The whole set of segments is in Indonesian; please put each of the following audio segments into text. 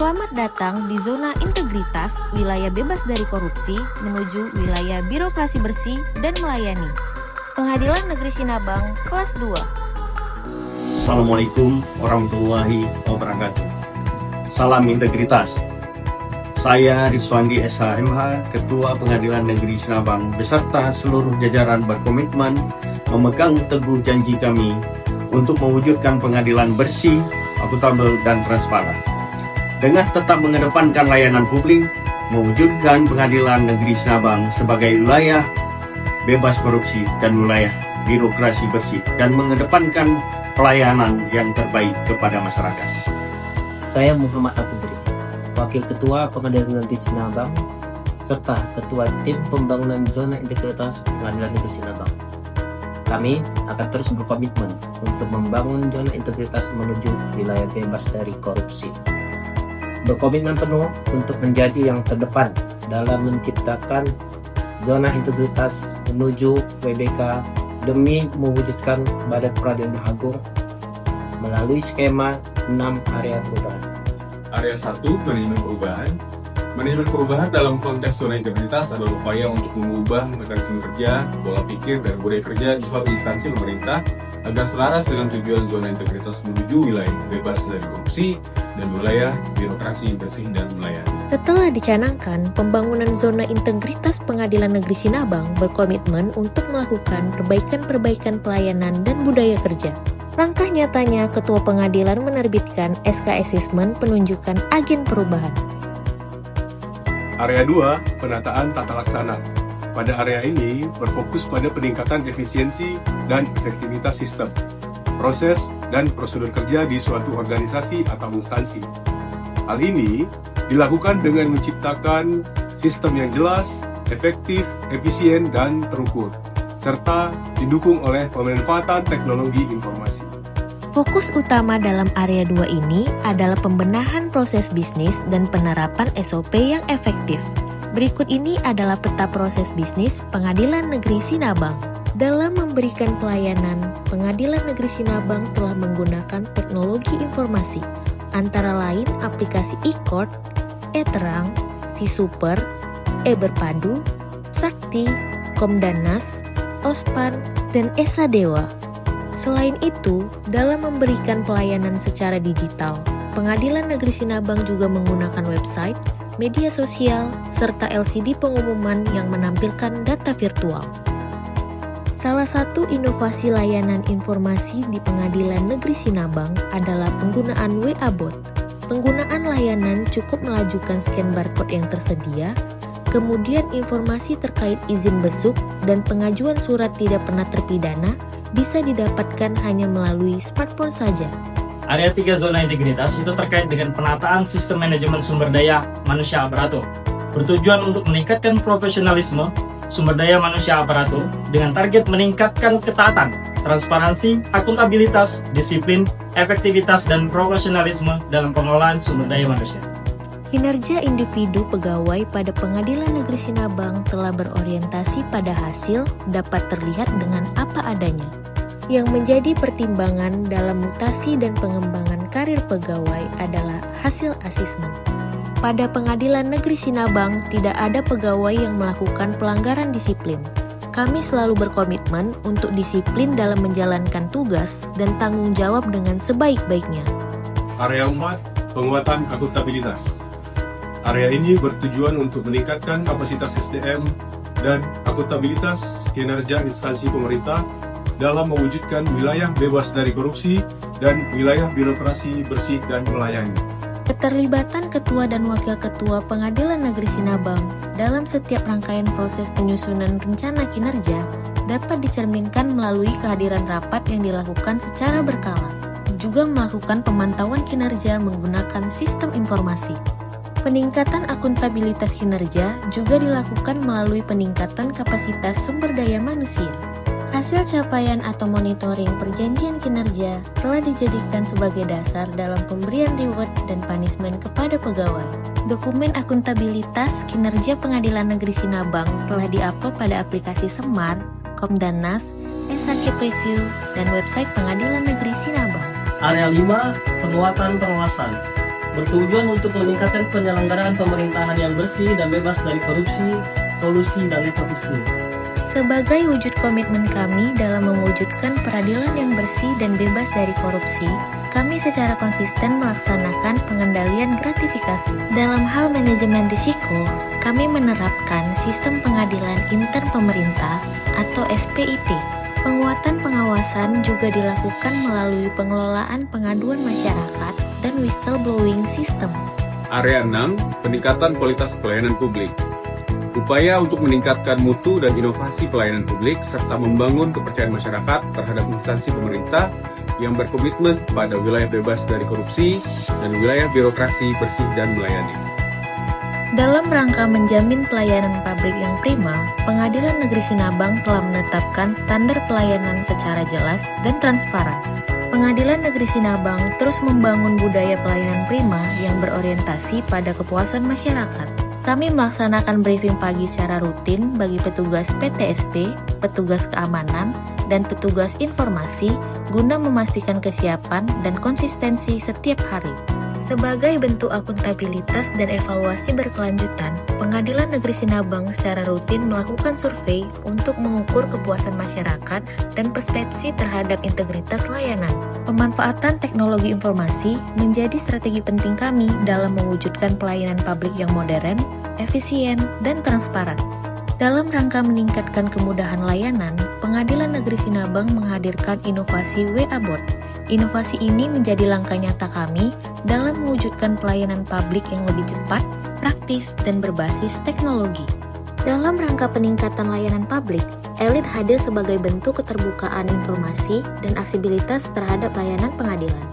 Selamat datang di zona integritas, wilayah bebas dari korupsi, menuju wilayah birokrasi bersih dan melayani. Pengadilan Negeri Sinabang, kelas 2. Assalamualaikum warahmatullahi wabarakatuh. Salam integritas. Saya Rizwandi SHMH, Ketua Pengadilan Negeri Sinabang, beserta seluruh jajaran berkomitmen memegang teguh janji kami untuk mewujudkan pengadilan bersih, akuntabel, dan transparan. Dengan tetap mengedepankan layanan publik, mewujudkan Pengadilan Negeri Sinabang sebagai wilayah bebas korupsi dan wilayah birokrasi bersih, dan mengedepankan pelayanan yang terbaik kepada masyarakat. Saya Muhammad Akubri, Wakil Ketua Pengadilan Negeri Sinabang, serta Ketua Tim Pembangunan Zona Integritas Pengadilan Negeri Sinabang. Kami akan terus berkomitmen untuk membangun zona integritas menuju wilayah bebas dari korupsi. Berkomitmen penuh untuk menjadi yang terdepan dalam menciptakan zona integritas menuju WBK demi mewujudkan Badan Peradilan Agung melalui skema 6 area perubahan. Area 1, manajemen perubahan. Manajemen perubahan dalam konteks zona integritas adalah upaya untuk mengubah mekanisme kerja, pola pikir, dan budaya kerja di suatu instansi pemerintah agar selaras dengan tujuan zona integritas menuju wilayah bebas dari korupsi dan wilayah birokrasi bersih dan melayani. Setelah dicanangkan, pembangunan zona integritas Pengadilan Negeri Sinabang berkomitmen untuk melakukan perbaikan-perbaikan pelayanan dan budaya kerja. Langkah nyatanya, Ketua Pengadilan menerbitkan SK Asesmen penunjukan agen perubahan. Area 2, penataan tata laksana. Pada area ini berfokus pada peningkatan efisiensi dan efektivitas sistem, proses, dan prosedur kerja di suatu organisasi atau instansi. Hal ini dilakukan dengan menciptakan sistem yang jelas, efektif, efisien, dan terukur, serta didukung oleh pemanfaatan teknologi informasi. Fokus utama dalam area 2 ini adalah pembenahan proses bisnis dan penerapan SOP yang efektif. Berikut ini adalah peta proses bisnis Pengadilan Negeri Sinabang. Dalam memberikan pelayanan, Pengadilan Negeri Sinabang telah menggunakan teknologi informasi, antara lain aplikasi e-court, e-terang, si-super, e-berpadu, sakti, komdanas, ospan, dan esa-dewa. Selain itu, dalam memberikan pelayanan secara digital, Pengadilan Negeri Sinabang juga menggunakan website, media sosial, serta LCD pengumuman yang menampilkan data virtual. Salah satu inovasi layanan informasi di Pengadilan Negeri Sinabang adalah penggunaan WA Bot. Penggunaan layanan cukup melajukan scan barcode yang tersedia, kemudian informasi terkait izin besuk dan pengajuan surat tidak pernah terpidana bisa didapatkan hanya melalui smartphone saja. Area 3 zona integritas itu terkait dengan penataan sistem manajemen sumber daya manusia aparatur, bertujuan untuk meningkatkan profesionalisme sumber daya manusia aparatur dengan target meningkatkan ketaatan, transparansi, akuntabilitas, disiplin, efektivitas, dan profesionalisme dalam pengelolaan sumber daya manusia. Kinerja individu pegawai pada Pengadilan Negeri Sinabang telah berorientasi pada hasil dapat terlihat dengan apa adanya. Yang menjadi pertimbangan dalam mutasi dan pengembangan karir pegawai adalah hasil asesmen. Pada Pengadilan Negeri Sinabang tidak ada pegawai yang melakukan pelanggaran disiplin. Kami selalu berkomitmen untuk disiplin dalam menjalankan tugas dan tanggung jawab dengan sebaik-baiknya. Area 4, penguatan akuntabilitas. Area ini bertujuan untuk meningkatkan kapasitas SDM dan akuntabilitas kinerja instansi pemerintah dalam mewujudkan wilayah bebas dari korupsi dan wilayah birokrasi bersih dan melayani. Keterlibatan Ketua dan Wakil Ketua Pengadilan Negeri Sinabang dalam setiap rangkaian proses penyusunan rencana kinerja dapat dicerminkan melalui kehadiran rapat yang dilakukan secara berkala, juga melakukan pemantauan kinerja menggunakan sistem informasi. Peningkatan akuntabilitas kinerja juga dilakukan melalui peningkatan kapasitas sumber daya manusia. Hasil capaian atau monitoring perjanjian kinerja telah dijadikan sebagai dasar dalam pemberian reward dan punishment kepada pegawai. Dokumen akuntabilitas kinerja Pengadilan Negeri Sinabang telah diupload pada aplikasi Semar, Komdanas, SHK Preview, dan website Pengadilan Negeri Sinabang. Area 5, penguatan pengawasan. bertujuan untuk meningkatkan penyelenggaraan pemerintahan yang bersih dan bebas dari korupsi, kolusi, dan nepotisme. Sebagai wujud komitmen kami dalam mewujudkan peradilan yang bersih dan bebas dari korupsi, kami secara konsisten melaksanakan pengendalian gratifikasi. Dalam hal manajemen risiko, kami menerapkan sistem pengadilan intern pemerintah atau SPIP. Penguatan pengawasan juga dilakukan melalui pengelolaan pengaduan masyarakat dan whistleblowing system. Area 6, peningkatan kualitas pelayanan publik. Upaya untuk meningkatkan mutu dan inovasi pelayanan publik serta membangun kepercayaan masyarakat terhadap instansi pemerintah yang berkomitmen pada wilayah bebas dari korupsi dan wilayah birokrasi bersih dan melayani. Dalam rangka menjamin pelayanan publik yang prima, Pengadilan Negeri Sinabang telah menetapkan standar pelayanan secara jelas dan transparan. Pengadilan Negeri Sinabang terus membangun budaya pelayanan prima yang berorientasi pada kepuasan masyarakat. Kami melaksanakan briefing pagi secara rutin bagi petugas PTSP, petugas keamanan, dan petugas informasi guna memastikan kesiapan dan konsistensi setiap hari. Sebagai bentuk akuntabilitas dan evaluasi berkelanjutan, Pengadilan Negeri Sinabang secara rutin melakukan survei untuk mengukur kepuasan masyarakat dan persepsi terhadap integritas layanan. Pemanfaatan teknologi informasi menjadi strategi penting kami dalam mewujudkan pelayanan publik yang modern, efisien, dan transparan. Dalam rangka meningkatkan kemudahan layanan, Pengadilan Negeri Sinabang menghadirkan inovasi WA-Bot. Inovasi ini menjadi langkah nyata kami dalam mewujudkan pelayanan publik yang lebih cepat, praktis, dan berbasis teknologi. Dalam rangka peningkatan layanan publik, Elit hadir sebagai bentuk keterbukaan informasi dan aksesibilitas terhadap layanan pengadilan.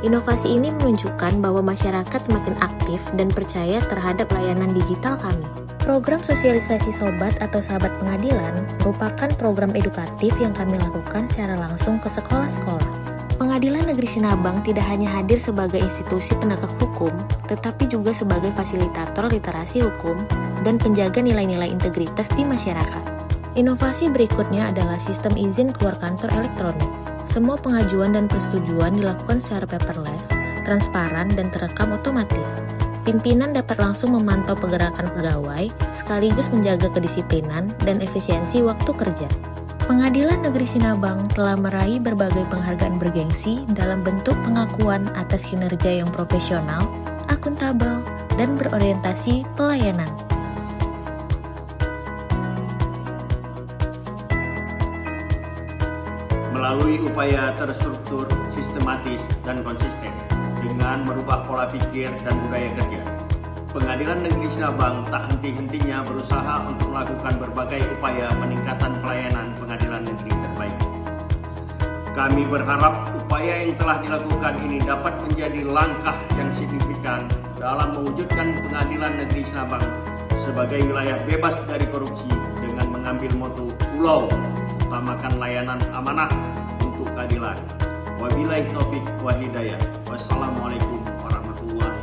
Inovasi ini menunjukkan bahwa masyarakat semakin aktif dan percaya terhadap layanan digital kami. Program sosialisasi Sobat atau Sahabat Pengadilan merupakan program edukatif yang kami lakukan secara langsung ke sekolah-sekolah. Pengadilan Negeri Sinabang tidak hanya hadir sebagai institusi penegak hukum, tetapi juga sebagai fasilitator literasi hukum dan penjaga nilai-nilai integritas di masyarakat. Inovasi berikutnya adalah sistem izin keluar kantor elektronik. Semua pengajuan dan persetujuan dilakukan secara paperless, transparan, dan terekam otomatis. Pimpinan dapat langsung memantau pergerakan pegawai, sekaligus menjaga kedisiplinan dan efisiensi waktu kerja. Pengadilan Negeri Sinabang telah meraih berbagai penghargaan bergengsi dalam bentuk pengakuan atas kinerja yang profesional, akuntabel, dan berorientasi pelayanan. Melalui upaya terstruktur, sistematis, dan konsisten dengan merubah pola pikir dan budaya kerja, Pengadilan Negeri Sinabang tak henti-hentinya berusaha untuk melakukan berbagai upaya peningkatan pelayanan pengadilan negeri terbaik. Kami berharap upaya yang telah dilakukan ini dapat menjadi langkah yang signifikan dalam mewujudkan Pengadilan Negeri Sinabang sebagai wilayah bebas dari korupsi dengan mengambil moto Pulau, utamakan layanan amanah untuk keadilan. Wabillahi taufik wa hidayah. Wassalamualaikum warahmatullahi